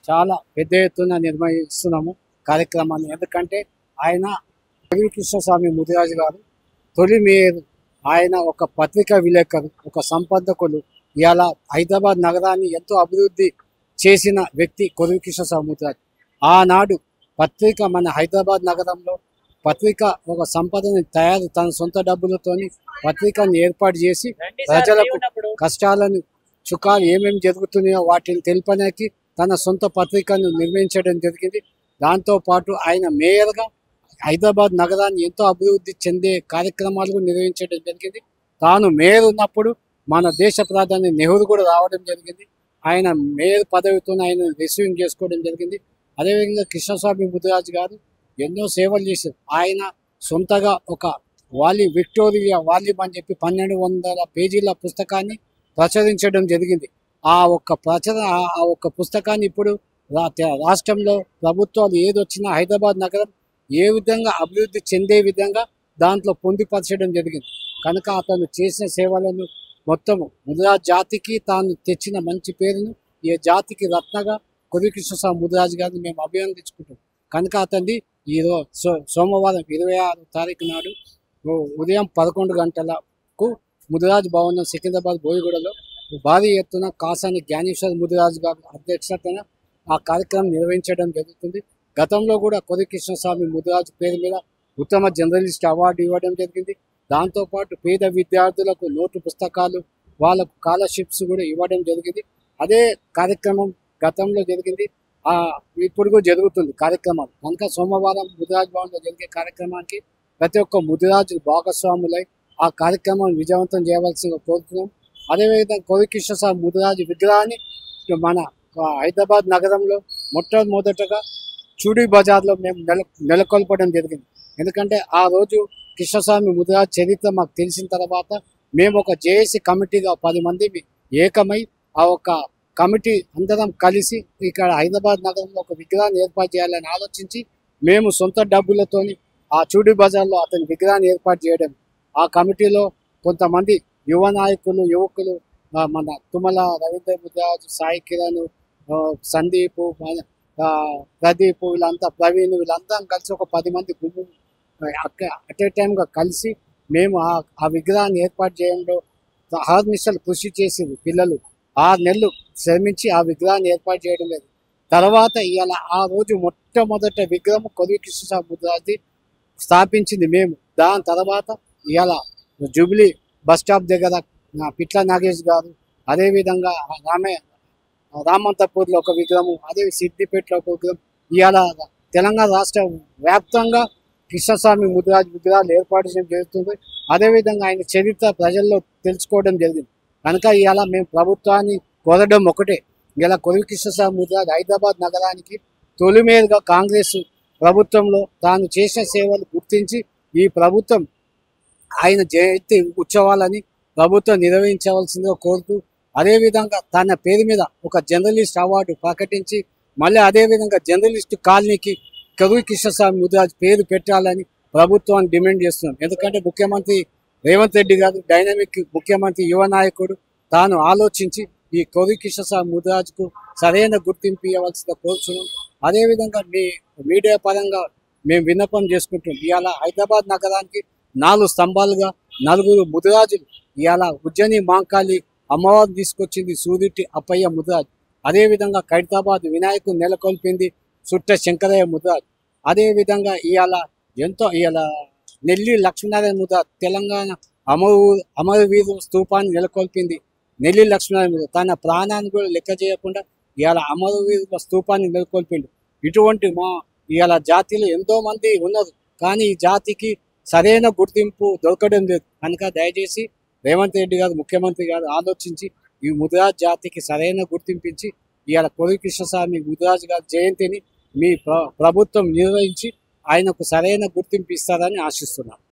చాలా పెద్ద ఎత్తున నిర్వహిస్తున్నాము కార్యక్రమాన్ని. ఎందుకంటే ఆయన కొలివి కృష్ణస్వామి ముదిరాజు గారు తొలి మేయర్. ఆయన ఒక పత్రికా విలేకరు, ఒక సంపాదకులు. ఇవాళ హైదరాబాద్ నగరాన్ని ఎంతో అభివృద్ధి చేసిన వ్యక్తి కొలివి కృష్ణస్వామి ముదిరాజు. ఆనాడు పత్రిక మన హైదరాబాద్ నగరంలో పత్రిక ఒక సంపదని తన సొంత డబ్బులతోని పత్రికను ఏర్పాటు చేసి ప్రజలకు కష్టాలను సుఖాలు ఏమేమి జరుగుతున్నాయో వాటిని తెలుపడానికి తన సొంత పత్రికను నిర్వహించడం జరిగింది. దాంతోపాటు ఆయన మేయర్గా హైదరాబాద్ నగరాన్ని ఎంతో అభివృద్ధి చెందే కార్యక్రమాలు నిర్వహించడం జరిగింది. తాను మేయర్ ఉన్నప్పుడు మన దేశ ప్రధాని నెహ్రూ కూడా రావడం జరిగింది. ఆయన మేయర్ పదవితో ఆయన రిసీవింగ్ చేసుకోవడం జరిగింది. అదేవిధంగా కృష్ణస్వామి ముదిరాజు గారు ఎన్నో సేవలు చేశారు. ఆయన సొంతగా ఒక విక్టోరియా వాల్యూమ్ అని చెప్పి 1200 పేజీల పుస్తకాన్ని ప్రచురించడం జరిగింది. ఆ ఒక్క పుస్తకాన్ని ఇప్పుడు రాష్ట్రంలో ప్రభుత్వాలు ఏదొచ్చినా హైదరాబాద్ నగరం ఏ విధంగా అభివృద్ధి చెందే విధంగా దాంట్లో పొందుపరచడం జరిగింది. కనుక అతను చేసిన సేవలను మొత్తము ముదిరాజ్ జాతికి తాను తెచ్చిన మంచి పేరును ఈ జాతికి రత్నగా కొలివి కృష్ణస్వామి ముదిరాజు గారిని మేము అభినందించుకుంటాం. కనుక అతన్ని ఈరోజు సోమవారం 26వ తారీఖు నాడు ఉదయం 11 గంటలకు ముదిరాజ్ భవనం సికింద్రాబాద్ బోయిగూడలో భారీ ఎత్తున కాసాని జ్ఞానేశ్వర ముదిరాజు గారి అధ్యక్షతన ఆ కార్యక్రమం నిర్వహించడం జరుగుతుంది. గతంలో కూడా కొలివి కృష్ణస్వామి ముదిరాజు పేరు మీద ఉత్తమ జర్నలిస్ట్ అవార్డు ఇవ్వడం జరిగింది. దాంతోపాటు పేద విద్యార్థులకు నోటు పుస్తకాలు, వాళ్ళకు స్కాలర్షిప్స్ కూడా ఇవ్వడం జరిగింది. అదే కార్యక్రమం గతంలో జరిగింది, ఇప్పుడు కూడా జరుగుతుంది కార్యక్రమాలు. కనుక సోమవారం ముదిరాజ్ భవన్లో జరిగే కార్యక్రమానికి ప్రతి ఒక్క ముదిరాజు భాగస్వాములై ఆ కార్యక్రమం విజయవంతం చేయవలసిందిగా కోరుతున్నాం. అదేవిధంగా కొలివి కృష్ణస్వామి ముదిరాజు విగ్రహాన్ని మన హైదరాబాద్ నగరంలో మొట్టమొదటగా చూడి బజార్లో మేము నెలకొల్పడం జరిగింది. ఎందుకంటే ఆ రోజు కృష్ణస్వామి ముదిరాజు చరిత్ర మాకు తెలిసిన తర్వాత మేము ఒక జేఏసీ కమిటీగా 10 మంది ఏకమై ఆ ఒక కమిటీ అందరం కలిసి ఇక్కడ హైదరాబాద్ నగరంలో ఒక విగ్రహాన్ని ఏర్పాటు చేయాలని ఆలోచించి మేము సొంత డబ్బులతోని ఆ చూడి బజార్లో అతని విగ్రహాన్ని ఏర్పాటు చేయడం. ఆ కమిటీలో కొంతమంది యువ నాయకులు, యువకులు, మన తుమ్మల రవీంద్ర ముదిరాజు, సాయి కిరణ్, సందీప్, ప్రదీప్, ప్రవీణ్ వీళ్ళందరం కలిసి ఒక 10 మంది గుంపు అట్ ఏ టైంగా కలిసి మేము ఆ విగ్రహాన్ని ఏర్పాటు చేయడంలో అహర్నిశలు కృషి చేసింది. పిల్లలు 6 నెలలు శ్రమించి ఆ విగ్రహాన్ని ఏర్పాటు చేయడం లేదు. తర్వాత ఇవాళ ఆ రోజు మొట్టమొదట విగ్రహం కొలివి కృష్ణస్వామి ముదిరాజు స్థాపించింది మేము. దాని తర్వాత ఇవాళ జూబ్లీ బస్ స్టాప్ దగ్గర పిట్ల నాగేష్ గారు, అదేవిధంగా రామంతపూర్లో ఒక విగ్రహం, అదే సిద్దిపేటలో ఒక విగ్రహం, ఇవాళ తెలంగాణ రాష్ట్ర వ్యాప్తంగా కృష్ణస్వామి ముదిరాజు విగ్రహాలు ఏర్పాటు చేయడం జరుగుతుంది. అదేవిధంగా ఆయన చరిత్ర ప్రజల్లో తెలుసుకోవడం జరిగింది. కనుక ఇవాళ మేము ప్రభుత్వాన్ని కోరడం ఒకటే, ఇలా కొలివి కృష్ణస్వామి ముదిరాజు హైదరాబాద్ నగరానికి తొలి మేయర్గా కాంగ్రెస్ ప్రభుత్వంలో తాను చేసిన సేవలు గుర్తించి ఈ ప్రభుత్వం ఆయన జయంతి ఉత్సవాలని ప్రభుత్వం నిర్వహించవలసిందిగా కోరుతూ, అదేవిధంగా తన పేరు మీద ఒక జర్నలిస్ట్ అవార్డు ప్రకటించి మళ్ళీ అదేవిధంగా జర్నలిస్టు కాలనీకి కొలివి కృష్ణస్వామి ముదిరాజు పేరు పెట్టాలని ప్రభుత్వాన్ని డిమాండ్ చేస్తున్నాం. ఎందుకంటే ముఖ్యమంత్రి రేవంత్ రెడ్డి గారు డైనమిక్ ముఖ్యమంత్రి, యువ నాయకుడు, తాను ఆలోచించి ఈ కొలివి కృష్ణస్వామి ముదిరాజుకు సరైన గుర్తింపు ఇవ్వవలసిందిగా కోరుతున్నాం. అదేవిధంగా మీడియా పరంగా మేము విన్నపం చేసుకుంటాం. ఇవాళ హైదరాబాద్ నగరానికి 4 స్తంభాలుగా 4 ముదిరాజులు, ఇవాళ ఉజ్జయిని మాంకాళి అమ్మవారు తీసుకొచ్చింది సూదిటి అప్పయ్య ముదిరాజు, అదేవిధంగా ఖైరతాబాద్ వినాయకుడు నెలకొల్పింది సుట్ట శంకరయ్య ముదిరాజు, అదేవిధంగా ఇవాళ నెల్లి లక్ష్మీనారాయణ ముదిరాజు తెలంగాణ అమరవీరు స్తూపాన్ని నెలకొల్పింది నెల్లి లక్ష్మీనారాయణ ముదిరాజు. తన ప్రాణాన్ని కూడా లెక్క చేయకుండా ఇవాళ అమరవీరుల స్తూపాన్ని నెలకొల్పిండు. ఇటువంటి ఇవాళ జాతిలో ఎంతో మంది ఉన్నారు, కానీ ఈ జాతికి సరైన గుర్తింపు దొరకడం లేదు. కనుక దయచేసి రేవంత్ రెడ్డి గారు, ముఖ్యమంత్రి గారు ఆలోచించి ఈ ముదిరాజ్ జాతికి సరైన గుర్తింపించి ఇవాళ కొలివి కృష్ణస్వామి ముదిరాజు గారి జయంతిని మీ ప్రభుత్వం నిర్వహించి ఆయనకు సరైన గుర్తింపు ఇస్తారని ఆశిస్తున్నాం.